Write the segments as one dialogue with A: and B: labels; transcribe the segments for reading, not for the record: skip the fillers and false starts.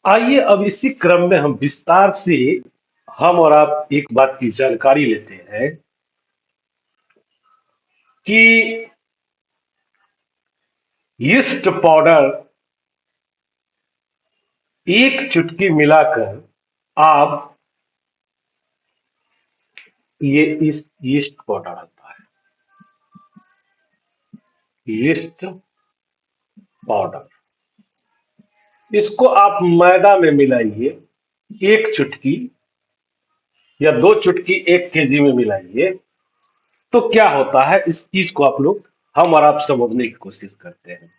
A: आइए अब इसी क्रम में हम विस्तार से हम और आप एक बात की जानकारी लेते हैं कि यीस्ट पाउडर एक चुटकी मिलाकर आप ये इस यीस्ट पाउडर आता है, यीस्ट पाउडर, इसको आप मैदा में मिलाइए, एक चुटकी या दो चुटकी 1 केजी में मिलाइए। तो क्या होता है इस चीज को आप लोग हम और आप समझने की कोशिश करते हैं।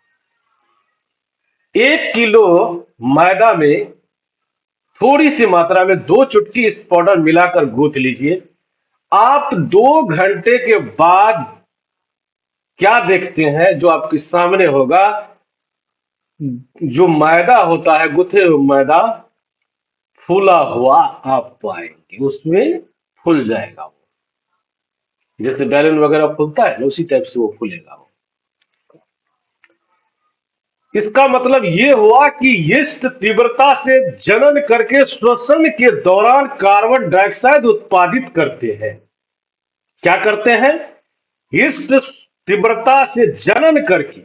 A: 1 किलो मैदा में थोड़ी सी मात्रा में 2 चुटकी इस पाउडर मिलाकर गूंथ लीजिए। आप 2 घंटे के बाद क्या देखते हैं जो आपके सामने होगा, जो मैदा होता है, गुथे हुए मैदा फूला हुआ आप पाएंगे, उसमें फूल जाएगा वो, जैसे बैलून वगैरह फूलता है ना, उसी टाइप से वो फूलेगा वो। इसका मतलब ये हुआ कि यीस्ट तीव्रता से जनन करके श्वसन के दौरान कार्बन डाइऑक्साइड उत्पादित करते हैं। क्या करते हैं? यीस्ट तीव्रता से जनन करके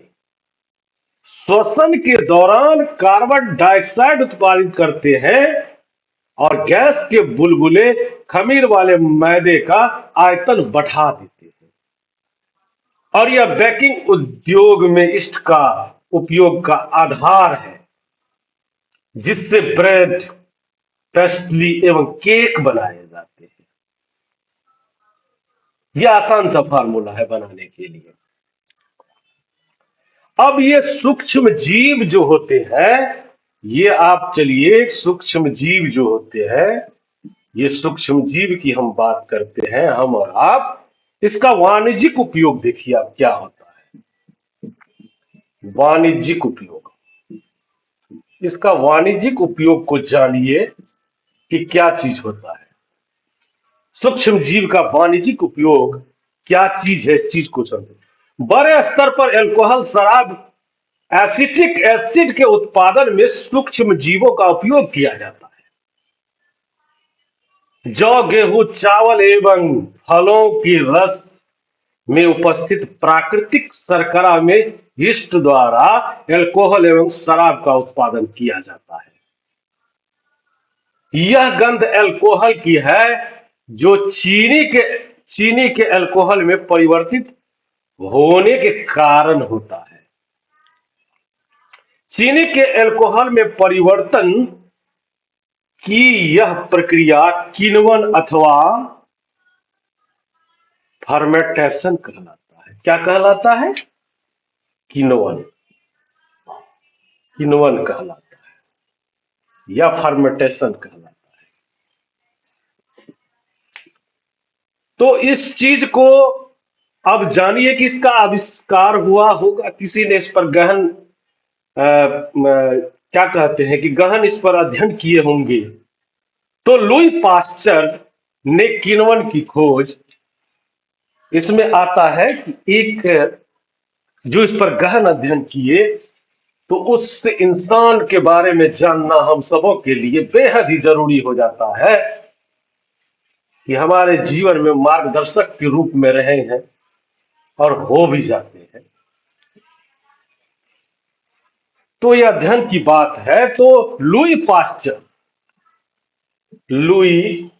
A: श्वसन के दौरान कार्बन डाइऑक्साइड उत्पादित करते हैं और गैस के बुलबुले खमीर वाले मैदे का आयतन बढ़ा देते हैं। और यह बेकिंग उद्योग में यीस्ट का उपयोग का आधार है, जिससे ब्रेड, पेस्ट्री एवं केक बनाए जाते हैं। यह आसान सा फार्मूला है बनाने के लिए। अब ये सूक्ष्म जीव जो होते हैं, ये आप चलिए सूक्ष्म जीव जो होते हैं, ये सूक्ष्म जीव की हम बात करते हैं, हम और आप। इसका वाणिज्यिक उपयोग देखिए आप क्या होता है। वाणिज्यिक उपयोग, इसका वाणिज्यिक उपयोग को जानिए कि क्या चीज होता है। सूक्ष्म जीव का वाणिज्यिक उपयोग क्या चीज है, इस चीज को समझे। बड़े स्तर पर अल्कोहल, शराब, एसिटिक एसिड के उत्पादन में सूक्ष्म जीवों का उपयोग किया जाता है। जौ, गेहूं, चावल एवं फलों के रस में उपस्थित प्राकृतिक शर्करा में यीस्ट द्वारा अल्कोहल एवं शराब का उत्पादन किया जाता है। यह गंध अल्कोहल की है, जो चीनी के अल्कोहल में परिवर्तित होने के कारण होता है। चीनी के अल्कोहल में परिवर्तन की यह प्रक्रिया किण्वन अथवा फर्मेंटेशन कहलाता है। क्या कहलाता है? किण्वन, किण्वन कहलाता है या फर्मेंटेशन कहलाता है। तो इस चीज को अब जानिए कि इसका आविष्कार हुआ होगा, किसी ने इस पर गहन क्या कहते हैं कि गहन इस पर अध्ययन किए होंगे। तो लुई पास्चर ने किण्वन की खोज, इसमें आता है कि एक जो इस पर गहन अध्ययन किए, तो उस इंसान के बारे में जानना हम सबों के लिए बेहद ही जरूरी हो जाता है कि हमारे जीवन में मार्गदर्शक के रूप में रहे हैं और हो भी जाते हैं। तो यह अध्ययन की बात है। तो लुई पास्चर, लुई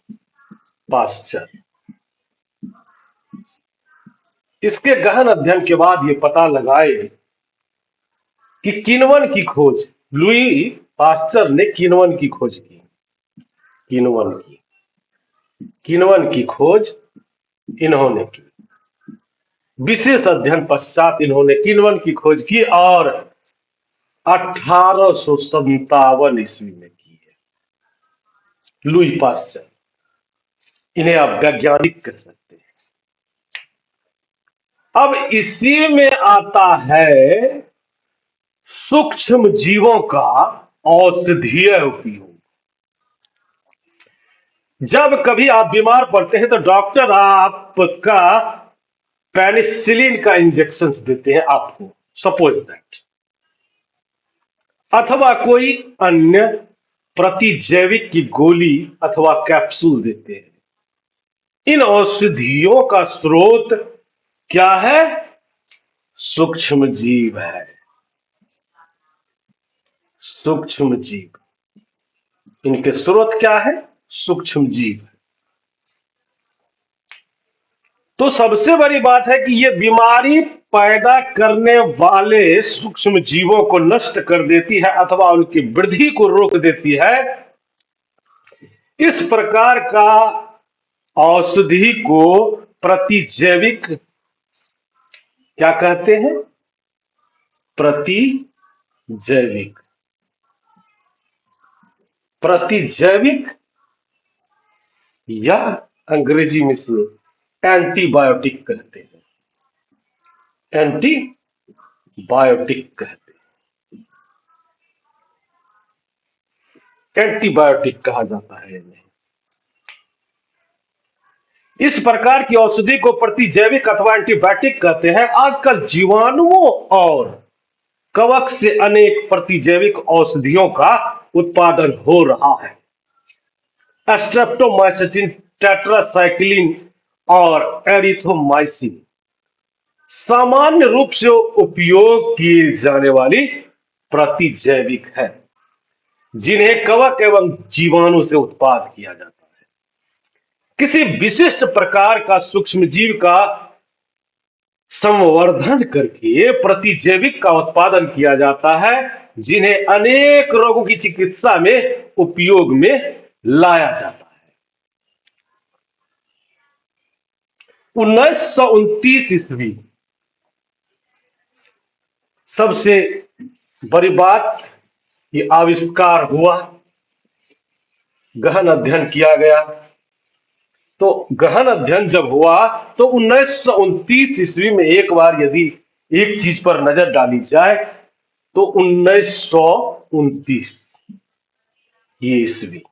A: पास्चर, इसके गहन अध्ययन के बाद ये पता लगाए कि किण्वन की खोज, लुई पास्चर ने किण्वन की खोज की, किण्वन की खोज इन्होंने की। विशेष अध्ययन पश्चात इन्होंने किण्वन की खोज की और 1857 ईस्वी में की है। लुई पास्चर, इन्हें आप वैज्ञानिक कह सकते हैं। अब इसी में आता है सूक्ष्म जीवों का औषधीय उपयोग। जब कभी आप बीमार पड़ते हैं तो डॉक्टर आपका पेनिसिलिन का इंजेक्शन देते हैं आपको, सपोज दैट, अथवा कोई अन्य प्रतिजैविक की गोली अथवा कैप्सूल देते हैं। इन औषधियों का स्रोत क्या है? सूक्ष्म जीव है। सूक्ष्म जीव, इनके स्रोत क्या है? सूक्ष्म जीव। तो सबसे बड़ी बात है कि ये बीमारी पैदा करने वाले सूक्ष्म जीवों को नष्ट कर देती है अथवा उनकी वृद्धि को रोक देती है। इस प्रकार का औषधि को प्रतिजैविक क्या कहते हैं? प्रतिजैविक। प्रतिजैविक या अंग्रेजी में इसे एंटीबायोटिक कहते हैं। एंटीबायोटिक कहते हैं, एंटीबायोटिक कहा जाता है इन्हें। इस प्रकार की औषधि को प्रतिजैविक अथवा एंटीबायोटिक कहते हैं। आजकल जीवाणुओं और कवक से अनेक प्रतिजैविक औषधियों का उत्पादन हो रहा है। स्ट्रेप्टोमाइसिन, टेट्रासाइक्लिन और एरिथ्रोमाइसिन सामान्य रूप से उपयोग किए जाने वाली प्रतिजैविक है, जिन्हें कवक एवं जीवाणु से उत्पाद किया जाता है। किसी विशिष्ट प्रकार का सूक्ष्मजीव का संवर्धन करके प्रतिजैविक का उत्पादन किया जाता है, जिन्हें अनेक रोगों की चिकित्सा में उपयोग में लाया जाता है। 1929 ईस्वी सबसे बड़ी बात, ये आविष्कार हुआ, गहन अध्ययन किया गया। तो गहन अध्ययन जब हुआ तो 1929 ईस्वी में एक बार यदि एक चीज पर नजर डाली जाए तो 1929 ये ईस्वी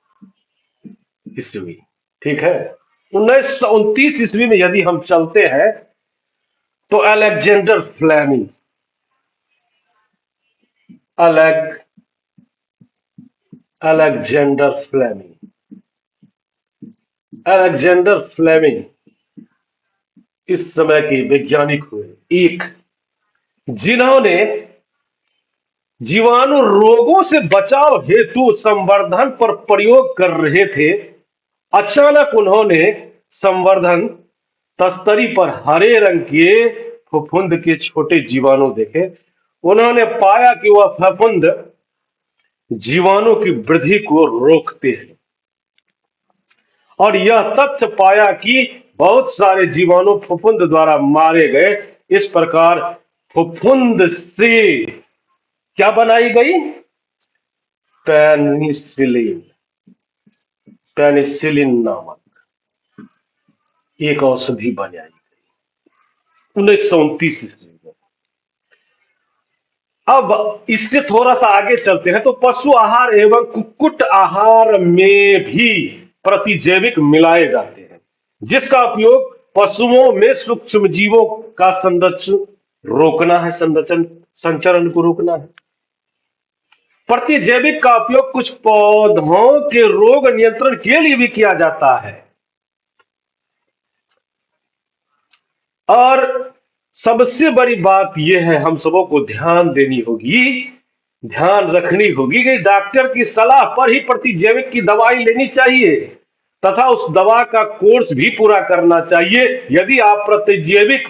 A: ठीक है। 1929 ईस्वी में यदि हम चलते हैं तो अलेक्जेंडर फ्लेमिंग अलेक्जेंडर फ्लेमिंग इस समय के वैज्ञानिक हुए, एक जिन्होंने जीवाणु रोगों से बचाव हेतु संवर्धन पर प्रयोग कर रहे थे। अचानक उन्होंने संवर्धन तस्तरी पर हरे रंग के फफूंद के छोटे जीवाणु देखे। उन्होंने पाया कि वह फफूंद जीवाणु की वृद्धि को रोकते हैं और यह तथ्य पाया कि बहुत सारे जीवाणु फफूंद द्वारा मारे गए। इस प्रकार फफूंद से क्या बनाई गई? पेनिसिलिन नामक एक औषधि बनाई गई 1929 ईस्वी में। अब इससे थोड़ा सा आगे चलते हैं तो पशु आहार एवं कुक्कुट आहार में भी प्रतिजैविक मिलाए जाते हैं, जिसका उपयोग पशुओं में सूक्ष्म जीवों का संचरण को रोकना है। प्रतिजैविक का उपयोग कुछ पौधों के रोग नियंत्रण के लिए भी किया जाता है। और सबसे बड़ी बात यह है, हम सबों को ध्यान देनी होगी, ध्यान रखनी होगी कि डॉक्टर की सलाह पर ही प्रतिजैविक की दवाई लेनी चाहिए तथा उस दवा का कोर्स भी पूरा करना चाहिए। यदि आप प्रतिजैविक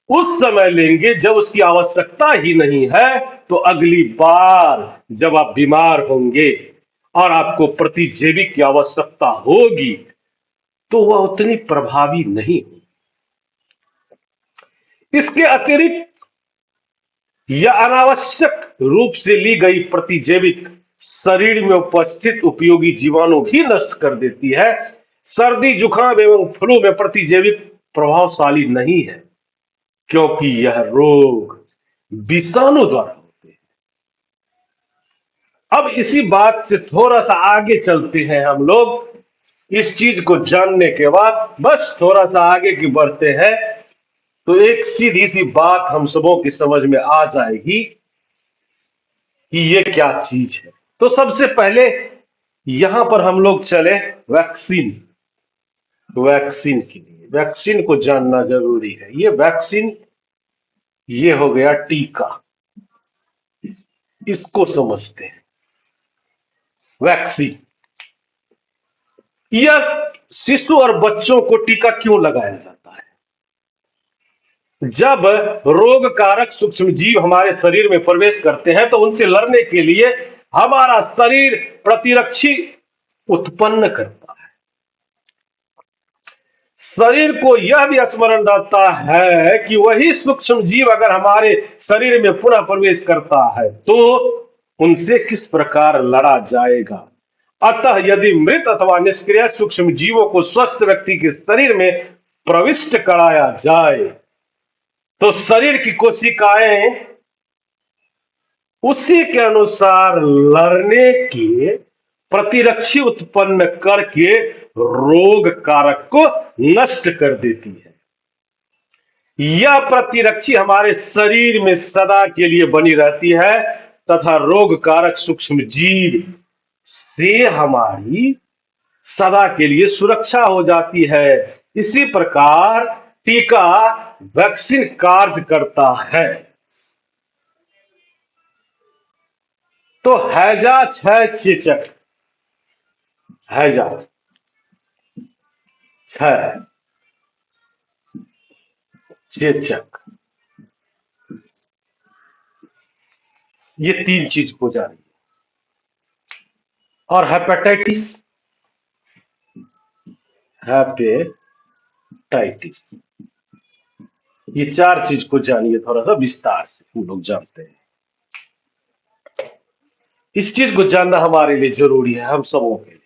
A: उस समय लेंगे जब उसकी आवश्यकता ही नहीं है तो अगली बार जब आप बीमार होंगे और आपको प्रतिजैविक की आवश्यकता होगी तो वह उतनी प्रभावी नहीं होगी। इसके अतिरिक्त या अनावश्यक रूप से ली गई प्रतिजैविक शरीर में उपस्थित उपयोगी जीवाणु भी नष्ट कर देती है। सर्दी, जुकाम एवं फ्लू में प्रतिजैविक प्रभावशाली नहीं है, क्योंकि यह रोग विषाणु द्वारा होते हैं। अब इसी बात से थोड़ा सा आगे चलते हैं हम लोग। इस चीज को जानने के बाद बस थोड़ा सा आगे की बढ़ते हैं तो एक सीधी सी बात हम सबों की समझ में आ जाएगी कि ये क्या चीज है। तो सबसे पहले यहां पर हम लोग चले वैक्सीन। वैक्सीन के लिए, वैक्सीन को जानना जरूरी है। ये वैक्सीन, ये हो गया टीका, इसको समझते हैं। वैक्सीन, यह शिशु और बच्चों को टीका क्यों लगाया जाता है? जब रोग कारक सूक्ष्म जीव हमारे शरीर में प्रवेश करते हैं तो उनसे लड़ने के लिए हमारा शरीर प्रतिरक्षी उत्पन्न करता है। शरीर को यह भी स्मरण रहता है कि वही सूक्ष्म जीव अगर हमारे शरीर में पुनः प्रवेश करता है तो उनसे किस प्रकार लड़ा जाएगा। अतः यदि मृत अथवा निष्क्रिय सूक्ष्म जीवों को स्वस्थ व्यक्ति के शरीर में प्रविष्ट कराया जाए तो शरीर की कोशिकाएं उसी के अनुसार लड़ने के प्रतिरक्षी उत्पन्न करके रोग कारक को नष्ट कर देती है। यह प्रतिरक्षी हमारे शरीर में सदा के लिए बनी रहती है तथा रोग कारक सूक्ष्म जीव से हमारी सदा के लिए सुरक्षा हो जाती है। इसी प्रकार टीका, वैक्सीन कार्य करता है। तो हैजा 6 चेचक, हैजा 6 चेचक, ये 3 चीज को जानिए। और हेपेटाइटिस, हेपेटाइटिस, ये 4 चीज को जानिए थोड़ा सा विस्तार से, हम लोग जानते हैं। इस चीज को जानना हमारे लिए जरूरी है, हम सबों के लिए।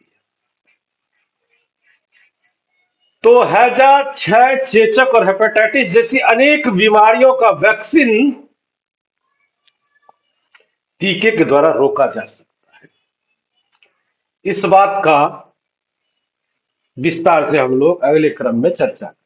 A: तो हैजा 6 चेचक और हेपेटाइटिस जैसी अनेक बीमारियों का वैक्सीन टीके के द्वारा रोका जा सकता है। इस बात का विस्तार से हम लोग अगले क्रम में चर्चा करेंगे।